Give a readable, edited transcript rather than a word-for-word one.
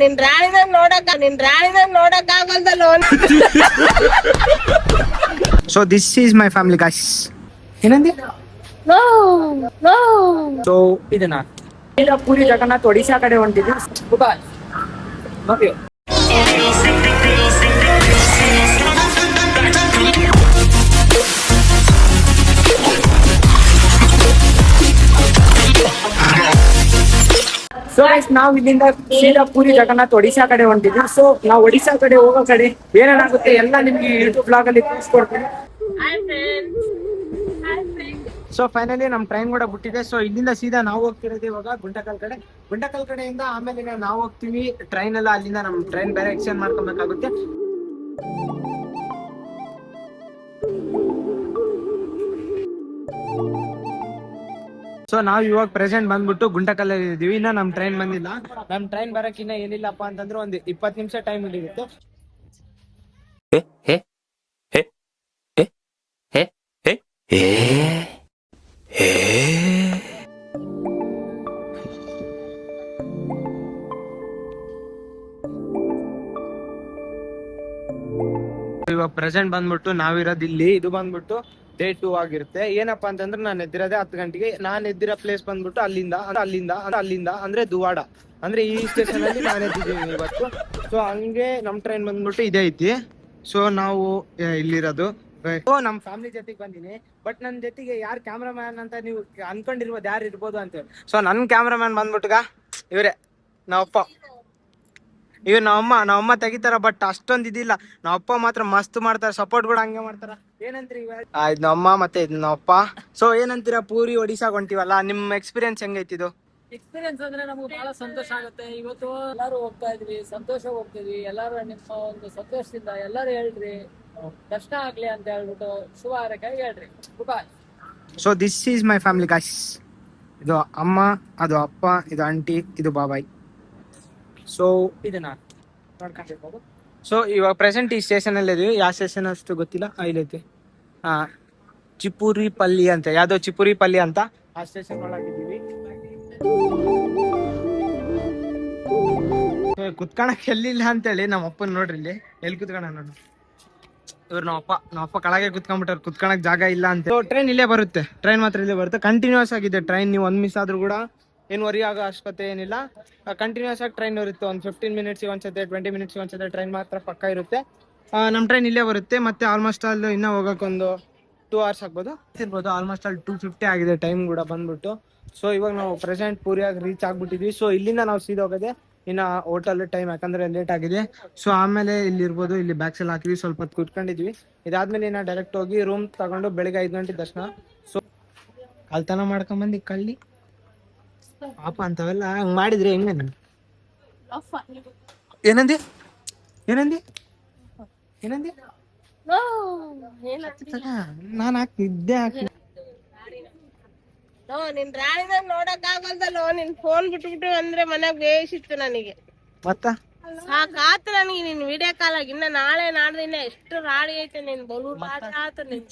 ನಿನ್ ರಾಣಿನ ನೋಡಕ್ ಆಗಲ್ದಲ್ಲೋ. So this is my family guys. ಏನಂದಿ? ಸೊ ಇದನ್ನ ಪೂರಿ ಜಗನ್ನಾಥ್ ಒಡಿಶಾ ಕಡೆ ಹೊಂಟಿದ್ವಿ. ಸೊ ನಾವು ಇಲ್ಲಿಂದ ಸೀದಾ ಪೂರಿ ಜಗನ್ನಾಥ್ ಒಡಿಶಾ ಕಡೆ ಹೊಂಟಿದ್ವಿ. ಸೊ ನಾವು ಒಡಿಶಾ ಕಡೆ ಹೋಗೋ ಕಡೆ ಏನೇನಾಗುತ್ತೆ ಎಲ್ಲ ನಿಮ್ಗೆ ಯೂಟ್ಯೂಬ್ ಬ್ಲಾಗ್ ಅಲ್ಲಿ ತೋರಿಸ್ಕೊಡ್ತೀನಿ. ಸೊ ಫೈನಲಿ ನಮ್ ಟ್ರೈನ್ ಕೂಡ ಬಿಟ್ಟಿದೆ. ಸೊ ಇಲ್ಲಿಂದ ಸೀದಾ ನಾವು ಹೋಗ್ತಿರೋದು ಇವಾಗ ಗುಂಟಕಲ್ ಕಡೆ. ಗುಂಟಕಲ್ ಕಡೆಯಿಂದ ಆಮೇಲೆ ನಾವು ಹೋಗ್ತೀವಿ ಟ್ರೈನ್ ಎಲ್ಲ. ಅಲ್ಲಿಂದ ನಮ್ ಟ್ರೈನ್ ಬೇರೆ ಎಕ್ಸ್ಚೇಂಜ್ ಮಾಡ್ಕೊಬೇಕಾಗುತ್ತೆ. ಸೊ ನಾವು ಇವಾಗ ಪ್ರೆಸೆಂಟ್ ಬಂದ್ಬಿಟ್ಟು ಗುಂಟಕಲ್ಲಲ್ಲಿ ಇದೀವಿ. ಇನ್ನ ನಮ್ ಟ್ರೈನ್ ಬಂದಿಲ್ಲ. ನಮ್ ಟ್ರೈನ್ ಬರಕ್ ಇನ್ನ ಏನಿಲ್ಲಪ್ಪ ಅಂತಂದ್ರೆ ಒಂದು 20 ನಿಮಿಷ ಟೈಮ್ ಹಿಡಿಯುತ್ತೆ. ಇವಾಗ ಪ್ರೆಸೆಂಟ್ ಬಂದ್ಬಿಟ್ಟು ನಾವಿರೋದು ಇಲ್ಲಿ. ಇದು ಬಂದ್ಬಿಟ್ಟು ಡೇ 2 ಆಗಿರುತ್ತೆ. ಏನಪ್ಪಾ ಅಂತಂದ್ರೆ ನಾನು ಎದ್ದಿರೋದೇ 10 ಗಂಟೆಗೆ. ನಾನು ಎದ್ದಿರೋ ಪ್ಲೇಸ್ ಬಂದ್ಬಿಟ್ಟು ಅಲ್ಲಿಂದ ಅಂದ್ರೆ ದುವಾಡ, ಅಂದ್ರೆ ಈ ಸ್ಟೇಷನ್ ಅಲ್ಲಿ ನಾನು ಎದ್ದಿದ್ದೀನಿ ಇವತ್ತು. ಸೊ ಹಂಗೆ ನಮ್ ಟ್ರೈನ್ ಬಂದ್ಬಿಟ್ಟು ಇದೇ ಐತಿ. ಸೊ ನಾವು ಇಲ್ಲಿರೋದು ನಮ್ ಫ್ಯಾಮಿಲಿ ಜೊತೆಗೆ ಬಂದಿನಿ. ಬಟ್ ನನ್ ಜೊತೆಗೆ ಯಾರು ಕ್ಯಾಮ್ರಾಮ್ಯಾನ್ ಅಂತ ನೀವು ಅನ್ಕೊಂಡಿರ್ಬೋದು ಯಾರು ಇರ್ಬೋದು ಅಂತ. ಸೊ ನನ್ ಕ್ಯಾಮ್ರಾಮ್ಯಾನ್ ಬಂದ್ಬಿಟ್ಟಗ ಇವ್ರೆ ನಾವಪ್ಪ. ಇವ್ ನಾವಮ್ಮ ತೆಗಿತಾರ, ಬಟ್ ಅಷ್ಟೊಂದ್ ಇದಿಲ್ಲ. ನಾವಪ್ಪ ಮಾತ್ರ ಮಸ್ತ್ ಮಾಡ್ತಾರ, ಸಪೋರ್ಟ್ ಕೂಡ ಹಂಗೆ ಮಾಡ್ತಾರ. ಏನಂತೀರಿ? ಇದು ನಮ್ಮಮ್ಮ ಮತ್ತೆ ಇದು ನಾವಪ್ಪ. ಸೊ ಏನಂತೀರಾ, ಪೂರಿ ಒಡಿಶಾಗ್ ಹೊಂಟಿವಲ್ಲ, ನಿಮ್ ಎಕ್ಸ್ಪೀರಿಯನ್ಸ್ ಹೆಂಗೈತಿದು? ಎಕ್ಸ್ಪೀರಿಯನ್ಸ್ ಅಂದ್ರೆ ನಮ್ಗೆ ಬಹಳ ಸಂತೋಷ ಆಗುತ್ತೆ. ಇವತ್ತು ಎಲ್ಲಾರು ಹೋಗ್ತಾ ಇದ್ವಿ, ಸಂತೋಷ ಹೋಗ್ತಿದ್ವಿ. ಎಲ್ಲಾರು ನಿಮ್ಮ ಒಂದು ಸಂತೋಷದಿಂದ ಎಲ್ಲಾರು ಹೇಳ್ರಿ, ಕಷ್ಟ ಆಗ್ಲಿ ಅಂತ ಹೇಳ್ಬಿಟ್ಟು ಶುಭ ಹಾರೈಕೆ ಹೇಳ್ರಿ. So this is my family guys. ಇದು ಅಮ್ಮ, ಅದು ಅಪ್ಪ, ಇದು ಆಂಟಿ, ಇದು ಬಾಬಾಯ್. ಸೊ ಇದನ್ನ ನೋಡ್ಕೊಂಡಿರ್ಬೋದು. ಸೊ ಇವಾಗ ಪ್ರೆಸೆಂಟ್ ಈ ಸ್ಟೇಷನ್ ಅಲ್ಲಿ ಇದೀವಿ. ಯಾವ ಸ್ಟೇಷನ್ ಅಷ್ಟು ಗೊತ್ತಿಲ್ಲ. ಇಲ್ಲೈತಿ ಚಿಪುರಿ ಪಲ್ಲಿ ಅಂತ, ಯಾವ್ದೋ ಚಿಪುರಿ ಪಲ್ಲಿ ಅಂತ ಆ ಸ್ಟೇಷನ್ ಒಳಗಿದ್ದೀವಿ. ಕುತ್ಕೊಳಕ್ ಎಲ್ಲಿಲ್ಲ ಅಂತೇಳಿ ನಮ್ಮ ಅಪ್ಪನ ನೋಡ್ರಿ ಇಲ್ಲಿ ಎಲ್ಲಿ ಕುತ್ಕೊಳ ನೋಡ್ರಿ. ಇವ್ರು ನಾವಪ್ಪ ಕೆಳಗೆ ಕುತ್ಕೊಂಡ್ಬಿಟ್ಟಾರ, ಕುತ್ಕೊಳಕ್ ಜಾಗ ಇಲ್ಲ ಅಂತ. ಟ್ರೈನ್ ಇಲ್ಲೇ ಬರುತ್ತೆ, ಟ್ರೈನ್ ಮಾತ್ರ ಇಲ್ಲೇ ಬರುತ್ತೆ. ಕಂಟಿನ್ಯೂಸ್ ಆಗಿದೆ ಟ್ರೈನ್. ನೀವು 1 ಮಿಸ್ ಆದ್ರೂ ಕೂಡ ಏನು ವರಿ ಆಗೋ ಅವಶ್ಯಕತೆ ಏನಿಲ್ಲ. ಕಂಟಿನ್ಯೂಸ್ ಆಗಿ ಟ್ರೈನ್ ಇರುತ್ತೆ. ಒಂದು 15 ಮಿನಿಟ್ಸ್ ಒಂದ್ಸತಿ, 20 ಮಿನಿಟ್ಸ್ ಒಂದ್ಸತಿ ಟ್ರೈನ್ ಮಾತ್ರ ಪಕ್ಕ ಇರುತ್ತೆ. ನಮ್ಮ ಟ್ರೈನ್ ಇಲ್ಲೇ ಬರುತ್ತೆ. ಮತ್ತೆ ಆಲ್ಮೋಸ್ಟ್ ಅಲ್ಲಿ ಇನ್ನೂ ಹೋಗಕ್ಕೆ ಒಂದು 2 hours ಆಗ್ಬೋದು ಇರ್ಬೋದು. ಆಲ್ಮೋಸ್ಟ್ ಅಲ್ಲಿ 2:50 ಆಗಿದೆ ಟೈಮ್ ಕೂಡ ಬಂದ್ಬಿಟ್ಟು. ಸೊ ಇವಾಗ ನಾವು ಪ್ರೆಸೆಂಟ್ ಪೂರಿಯಾಗಿ ರೀಚ್ ಆಗ್ಬಿಟ್ಟಿದ್ವಿ. ಸೊ ಇಲ್ಲಿಂದ ನಾವು ಸೀದಾ ಹೋಗೋದೆ ಇನ್ನ ಹೋಟೆಲ್ ಟೈಮ್, ಯಾಕಂದ್ರೆ ಲೇಟ್ ಆಗಿದೆ. ಸೊ ಆಮೇಲೆ ಇಲ್ಲಿ ಇರ್ಬೋದು, ಇಲ್ಲಿ ಬ್ಯಾಗ್ಸ್ ಎಲ್ಲ ಹಾಕಿವಿ, ಸ್ವಲ್ಪ ಹೊತ್ತು ಕುತ್ಕೊಂಡಿದ್ವಿ. ಇದಾದ್ಮೇಲೆ ಇನ್ನ ಡೈರೆಕ್ಟ್ ಹೋಗಿ ರೂಮ್ ತಗೊಂಡು ಬೆಳಿಗ್ಗೆ 5 ಗಂಟೆ ದರ್ಶನ. ಸೊ ಕಳ್ತನ ಮಾಡ್ಕೊಂಬಂದು ಕಳ್ಳಿ ಪಾಪ ಅಂತವೆಲ್ಲ ಹಂಗ್ ಮಾಡಿದ್ರೆ ಹೆಂಗ? ಏನಂದಿ ನಾನು ಹಾಕಿದ್ದೆ ನಿನ್ ರಾಣಿನ ನೋಡಕ್ ಆಗಲ್ದಲ್ಲೋ. ನಿನ್ ಫೋನ್ ಬಿಟ್ಬಿಟ್ಟು ಅಂದ್ರೆ ಮನ್ಯಾಗ ಬೇಯಿಸಿತ್ತು ನನಗೆ. ಮತ್ತ ಸಾಕಾತ ನನಗೆ ನಿನ್ ವಿಡಿಯೋ ಕಾಲ್ ಆಗಿ. ಇನ್ನ ನಾಳೆ ನಾಡ್ದಿನ ಎಷ್ಟು ರಾಡಿ ಐತೆ ನಿನ್ ಬಲು ಆತ ನಿನ್